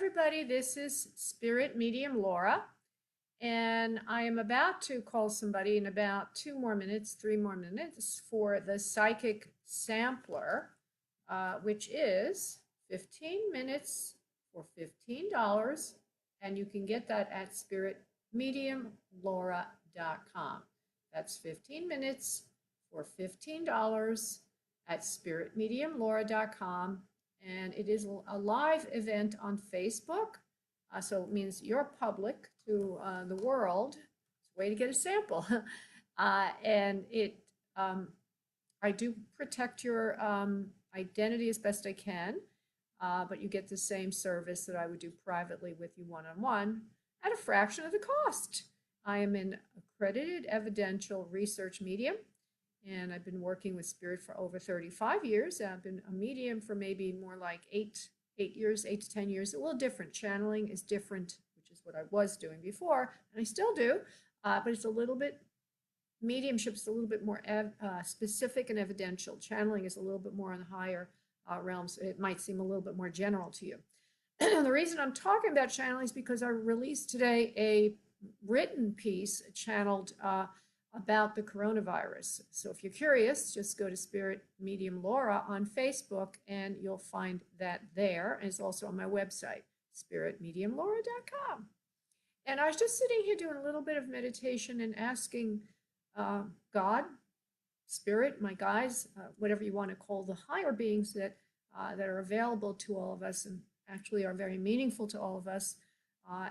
everybody. This is Spirit Medium Laura, and I am about to call somebody in about 2 more minutes, 3 more minutes for the psychic sampler, which is 15 minutes for $15, and you can get that at spiritmediumlaura.com. That's 15 minutes for $15 at spiritmediumlaura.com. And it is a live event on Facebook. So it means you're public to the world. It's a way to get a sample. And I do protect your identity as best I can, but you get the same service that I would do privately with you one-on-one at a fraction of the cost. I am an accredited evidential research medium, and I've been working with spirit for over 35 years. I've been a medium for maybe more like 8 years, 8 to 10 years. A little different. Channeling is different, which is what I was doing before, and I still do, but it's a little bit, mediumship is a little bit more specific and evidential. Channeling is a little bit more on the higher realms. It might seem a little bit more general to you. The reason I'm talking about channeling is because I released today a written piece channeled about the coronavirus. So if you're curious, just go to Spirit Medium Laura on Facebook and you'll find that there. And it's also on my website, spiritmediumlaura.com. And I was just sitting here doing a little bit of meditation and asking God, Spirit, my guides, whatever you want to call the higher beings that are available to all of us and actually are very meaningful to all of us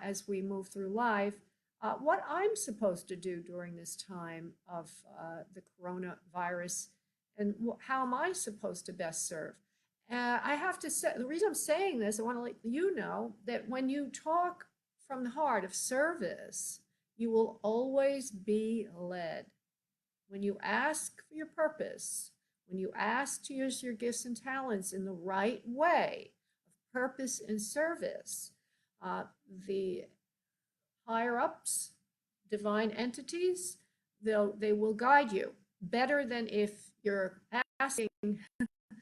as we move through life, what I'm supposed to do during this time of the coronavirus, and how am I supposed to best serve? I have to say, the reason I'm saying this, I want to let you know that when you talk from the heart of service, you will always be led. When you ask for your purpose, when you ask to use your gifts and talents in the right way of purpose and service, the higher ups, divine entities, they will guide you better than if you're asking.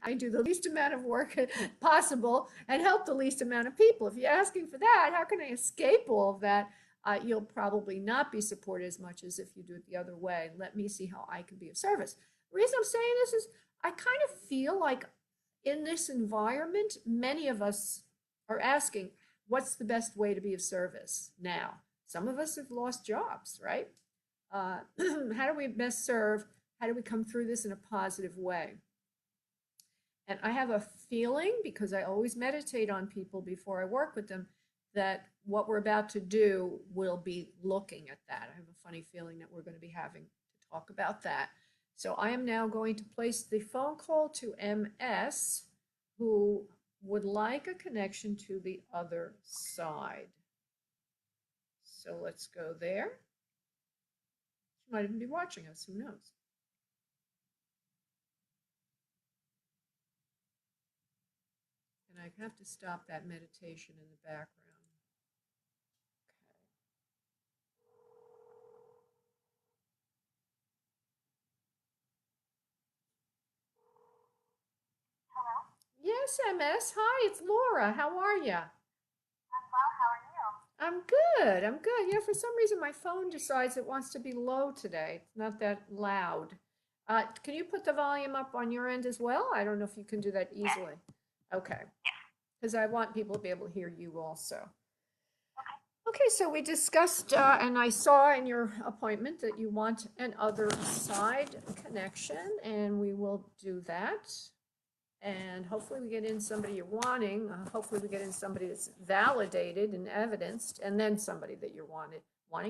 I do the least amount of work possible and help the least amount of people. If you're asking for that, how can I escape all of that? You'll probably not be supported as much as if you do it the other way. Let me see how I can be of service. The reason I'm saying this is I kind of feel like in this environment, many of us are asking, what's the best way to be of service now? Some of us have lost jobs, right? How do we best serve? How do we come through this in a positive way? And I have a feeling, because I always meditate on people before I work with them, that what we're about to do will be looking at that. I have a funny feeling that we're going to be having to talk about that. So I am now going to place the phone call to MS, who would like a connection to the other side. So let's go there. She might even be watching us, who knows? And I have to stop that meditation in the background. Hello? Yes, MS. Hi, it's Laura. How are you? I'm well. How are you? I'm good. I'm good. For some reason my phone decides it wants to be low today. It's not that loud. Can you put the volume up on your end as well? I don't know if you can do that easily. Okay. Because I want people to be able to hear you also. Okay, so we discussed, and I saw in your appointment that you want an other side connection, and we will do that. And hopefully we get in somebody you're wanting. Hopefully we get in somebody that's validated and evidenced, and then somebody that you're wanting,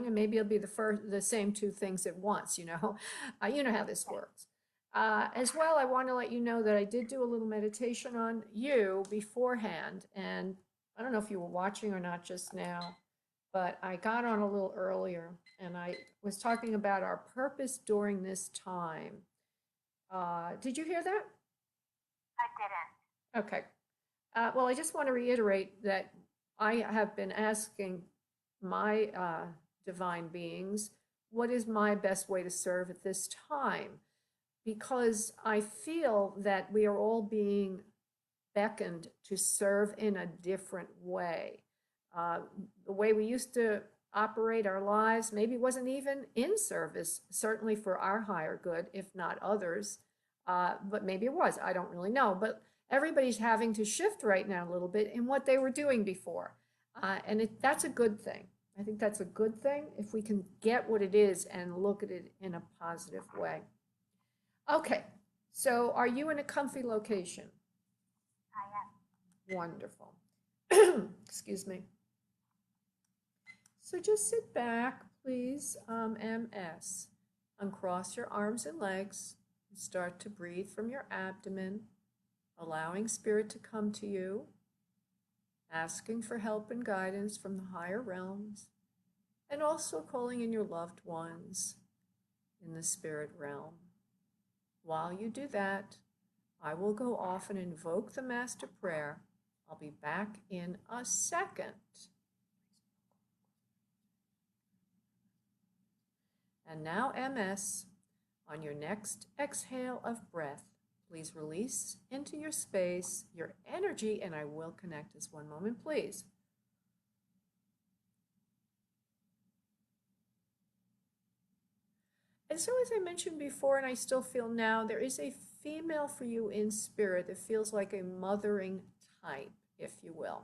and maybe it'll be the same two things at once. You know how this works. As well, I want to let you know that I did do a little meditation on you beforehand, and I don't know if you were watching or not just now, but I got on a little earlier, and I was talking about our purpose during this time. Did you hear that? I didn't. Okay. Well, I just want to reiterate that I have been asking my divine beings, what is my best way to serve at this time? Because I feel that we are all being beckoned to serve in a different way. The way we used to operate our lives maybe wasn't even in service, certainly for our higher good, if not others. But maybe it was. I don't really know. But everybody's having to shift right now a little bit in what they were doing before. And that's a good thing. I think that's a good thing if we can get what it is and look at it in a positive way. Okay, so are you in a comfy location? I am. Wonderful. Excuse me. So just sit back, please, MS. Uncross your arms and legs. And start to breathe from your abdomen, allowing spirit to come to you, asking for help and guidance from the higher realms, and also calling in your loved ones in the spirit realm. While you do that, I will go off and invoke the Master Prayer. I'll be back in a second. And now, MS, on your next exhale of breath, please release into your space your energy, and I will connect us. One moment, please. And so, as I mentioned before, and I still feel now, there is a female for you in spirit that feels like a mothering type, if you will.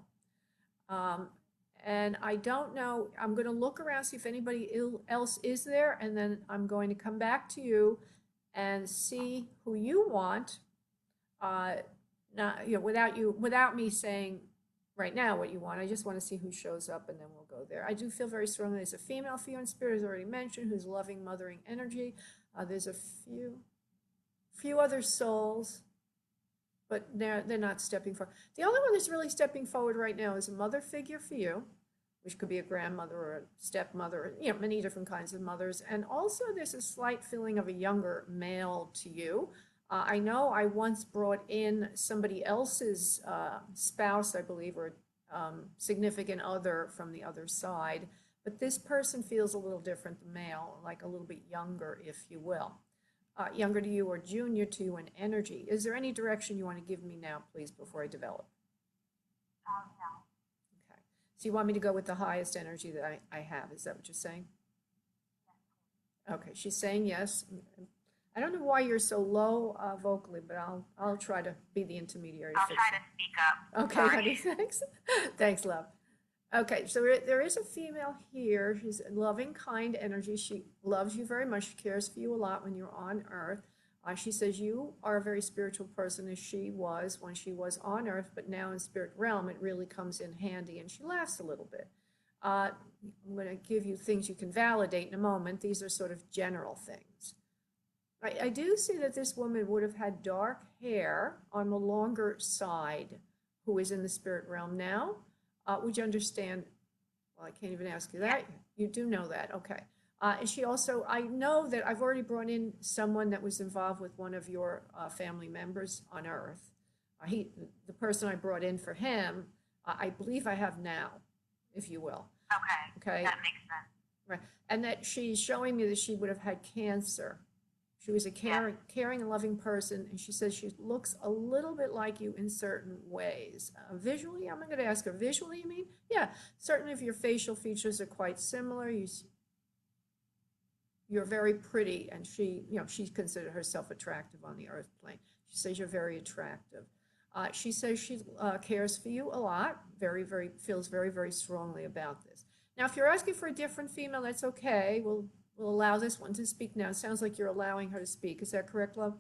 And I don't know, I'm going to look around, see if anybody else is there, and then I'm going to come back to you and see who you want. Not, without me saying right now what you want. I just want to see who shows up, and then we'll go there. I do feel very strongly there's a female for you in spirit, as already mentioned, who's loving, mothering energy. There's a few other souls, but they're not stepping forward. The only one that's really stepping forward right now is a mother figure for you, which could be a grandmother or a stepmother, many different kinds of mothers. And also there's a slight feeling of a younger male to you. I know I once brought in somebody else's spouse, I believe, or significant other from the other side, but this person feels a little different, the male, like a little bit younger, if you will. Younger to you or junior to you in energy. Is there any direction you want to give me now, please, before I develop? No. Okay. So you want me to go with the highest energy that I have. Is that what you're saying? Yes. Okay, she's saying yes. I don't know why you're so low vocally, but I'll try to be the intermediary. I'll try to speak up. Okay, Sorry. honey, thanks. Thanks, love. Okay, so there is a female here. She's loving, kind energy. She loves you very much. She cares for you a lot when you're on Earth. She says you are a very spiritual person, as she was when she was on Earth, but now in spirit realm, it really comes in handy, and she laughs a little bit. I'm going to give you things you can validate in a moment. These are sort of general things. I do see that this woman would have had dark hair on the longer side, who is in the spirit realm now. Would you understand? Well, I can't even ask you that. You do know that. Okay. And she also, I know that I've already brought in someone that was involved with one of your family members on Earth. The person I brought in for him, I believe I have now, if you will. Okay. That makes sense. Right. And that she's showing me that she would have had cancer. She was a caring and loving person, and she says she looks a little bit like you in certain ways. Visually, I'm going to ask her, visually, you mean? Yeah, certainly if your facial features are quite similar, you're very pretty, and she considered herself attractive on the earth plane. She says you're very attractive. She says she cares for you a lot, feels very, very strongly about this. Now, if you're asking for a different female, that's okay. We'll allow this one to speak now. It sounds like you're allowing her to speak. Is that correct, love?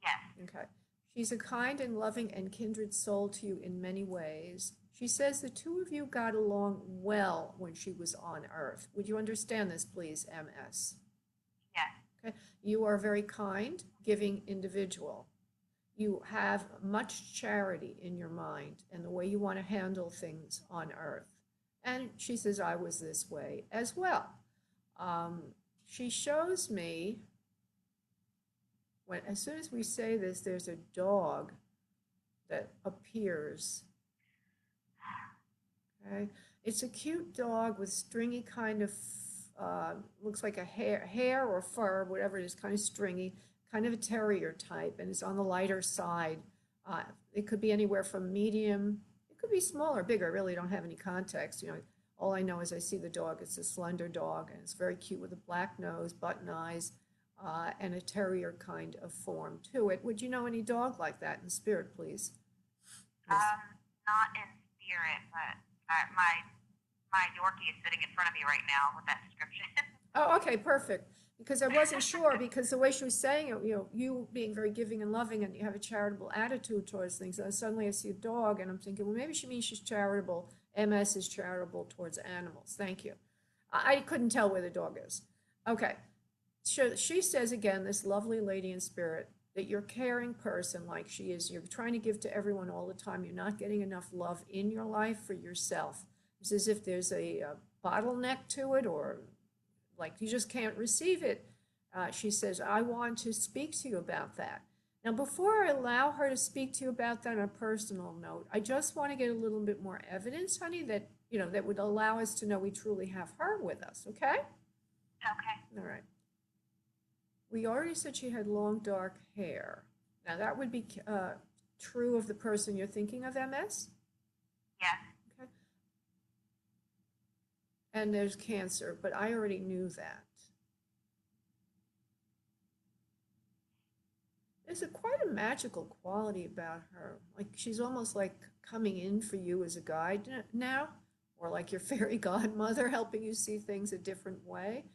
Yes. Okay. She's a kind and loving and kindred soul to you in many ways. She says the two of you got along well when she was on Earth. Would you understand this, please, MS? Yes. Okay. You are a very kind, giving individual. You have much charity in your mind and the way you want to handle things on Earth. And she says, I was this way as well. She shows me, as soon as we say this, there's a dog that appears. Okay, it's a cute dog with stringy kind of, looks like a hair or fur, whatever it is, kind of stringy, kind of a terrier type, and it's on the lighter side It could be anywhere from medium, it could be smaller, bigger. I really don't have any context. You know, all I know is I see the dog. It's a slender dog, and it's very cute with a black nose, button eyes, and a terrier kind of form to it. Would you know any dog like that in spirit, please? Yes. Not in spirit, but my Yorkie is sitting in front of me right now with that description. Oh, okay, perfect. Because I wasn't sure, because the way she was saying it, you know, you being very giving and loving and you have a charitable attitude towards things. And suddenly I see a dog and I'm thinking, well, maybe she means she's charitable. MS is charitable towards animals. Thank you. I couldn't tell where the dog is. Okay. She says again, this lovely lady in spirit, that you're a caring person like she is. You're trying to give to everyone all the time. You're not getting enough love in your life for yourself. It's as if there's a bottleneck to it, or like you just can't receive it. She says, I want to speak to you about that. Now, before I allow her to speak to you about that on a personal note, I just want to get a little bit more evidence, honey, that, you know, that would allow us to know we truly have her with us, okay? Okay. All right. We already said she had long, dark hair. Now, that would be true of the person you're thinking of, MS? Yes. Okay. And there's cancer, but I already knew that. There's quite a magical quality about her. Like she's almost like coming in for you as a guide now, or like your fairy godmother helping you see things a different way.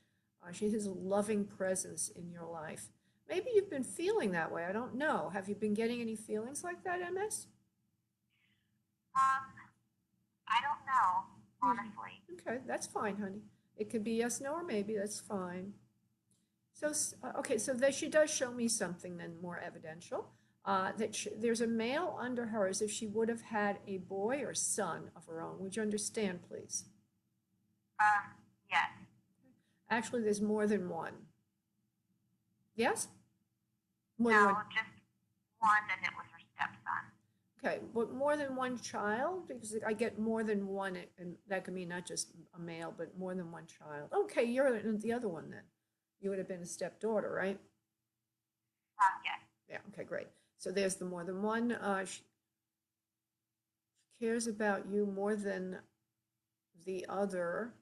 She has a loving presence in your life. Maybe you've been feeling that way. I don't know. Have you been getting any feelings like that, MS? I don't know, honestly. Okay, that's fine, honey. It could be yes, no, or maybe. That's fine. So, okay, so she does show me something then more evidential. There's a male under her as if she would have had a boy or son of her own. Would you understand, please? Yes. Actually, there's more than one. Yes? More No, than one. just one, and it was her stepson. Okay, but more than one child? Because I get more than one, and that could mean not just a male, but more than one child. Okay, you're the other one then. You would have been a stepdaughter, right? Yes. Yeah, okay, great. So there's the more than one. She cares about you more than the other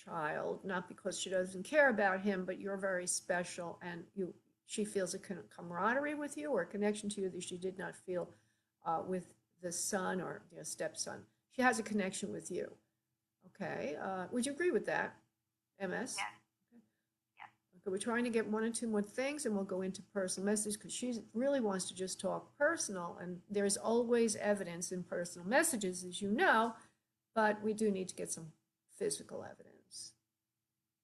child, not because she doesn't care about him, but you're very special, and she feels a camaraderie with you or a connection to you that she did not feel with the son or stepson. She has a connection with you. Okay, would you agree with that, MS? Yes. Okay, we're trying to get one or two more things, and we'll go into personal messages because she really wants to just talk personal, and there's always evidence in personal messages, as you know, but we do need to get some physical evidence.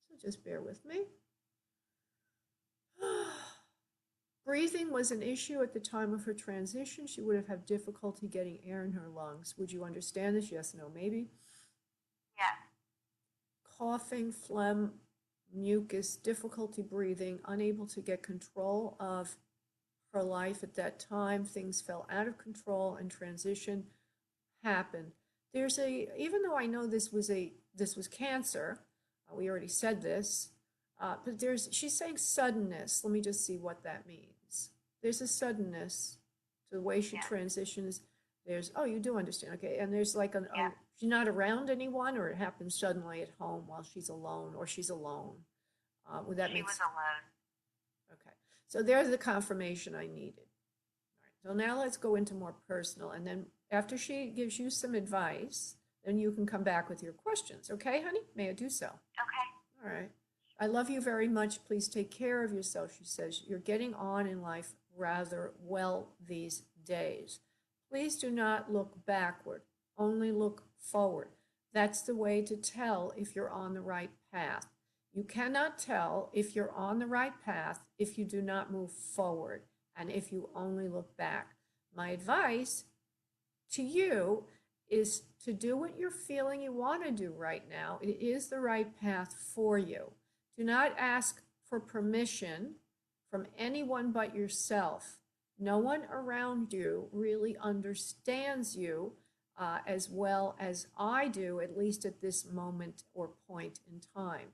So just bear with me. Breathing was an issue at the time of her transition. She would have had difficulty getting air in her lungs. Would you understand this? Yes, no, maybe? Yes. Coughing, phlegm, mucus, difficulty breathing, unable to get control of her life at that time. Things fell out of control and transition happened. Even though I know this was cancer, we already said this, but she's saying suddenness. Let me just see what that means. There's a suddenness to the way she transitions. You do understand, okay, and there's like she's not around anyone, or it happens suddenly at home while she's alone, or she's alone. Would that make sense? She was alone. Okay, so there's the confirmation I needed. All right, so now let's go into more personal, and then after she gives you some advice, then you can come back with your questions. Okay, honey? May I do so? Okay. All right. I love you very much. Please take care of yourself, she says. You're getting on in life rather well these days. Please do not look backward. Only look forward. That's the way to tell if you're on the right path. You cannot tell if you're on the right path if you do not move forward and if you only look back. My advice to you is to do what you're feeling you want to do right now. It is the right path for you. Do not ask for permission from anyone but yourself. No one around you really understands you as well as I do, at least at this moment or point in time.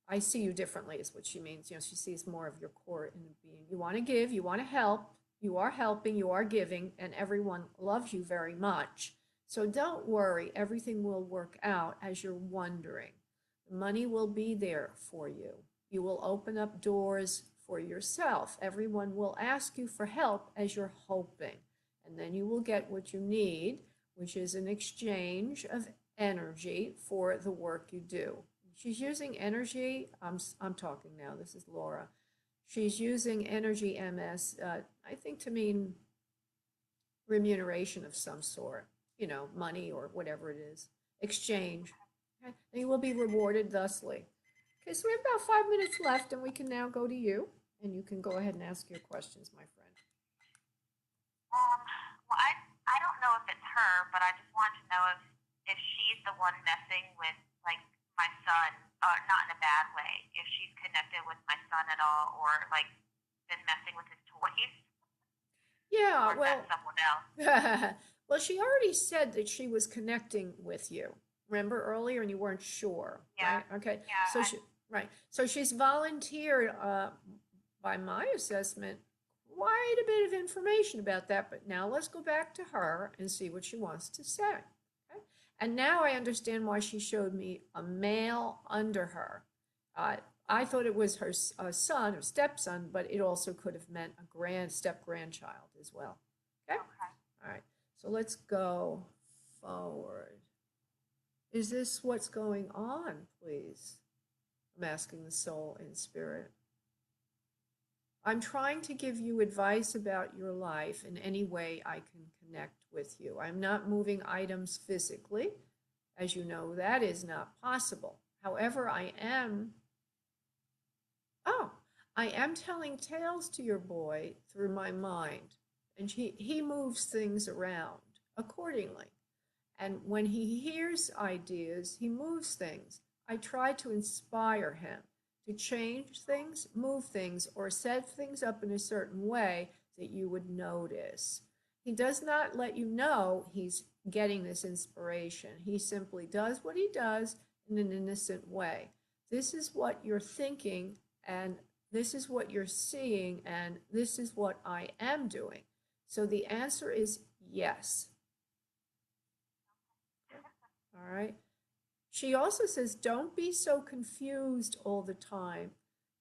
I see you differently is what she means. She sees more of your core in being. You want to give, you want to help, You are helping, you are giving, and everyone loves you very much. So don't worry, everything will work out as you're wondering. The money will be there for you. You will open up doors for yourself. Everyone will ask you for help as you're hoping. And then you will get what you need, which is an exchange of energy for the work you do. She's using energy. I'm talking now. This is Laura. She's using energy MS, I think, to mean remuneration of some sort, money or whatever it is, exchange. Okay? And you will be rewarded thusly. Okay, so we have about 5 minutes left, and we can now go to you, and you can go ahead and ask your questions, my friend. Well, I don't know if it's her, but I just wanted to know if she's the one messing with like my son, not in a bad way. If she's connected with my son at all, or like been messing with his toys, Yeah, or is that someone else? well, she already said that she was connecting with you. Remember earlier, and you weren't sure, Yeah, right? Okay, yeah. so right, so she's volunteered, by my assessment, quite a bit of information about that. But now let's go back to her and see what she wants to say. Okay, and now I understand why she showed me a male under her. I thought it was her son or stepson, but it also could have meant a step grandchild as well. Okay? Okay. All right. So let's go forward. Is this what's going on, please? I'm asking the soul in spirit. I'm trying to give you advice about your life in any way I can connect with you. I'm not moving items physically. As you know, that is not possible. However, I am telling tales to your boy through my mind, and he moves things around accordingly. And when he hears ideas, he moves things. I try to inspire him to change things, move things, or set things up in a certain way that you would notice. He does not let you know he's getting this inspiration. He simply does what he does in an innocent way. This is what you're thinking, and this is what you're seeing, and this is what I am doing. So the answer is yes. All right. She also says, don't be so confused all the time.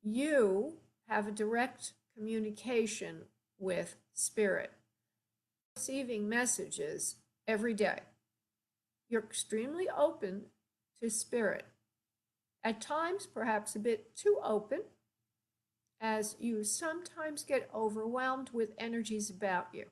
You have a direct communication with spirit, receiving messages every day. You're extremely open to spirit. At times, perhaps a bit too open, as you sometimes get overwhelmed with energies about you.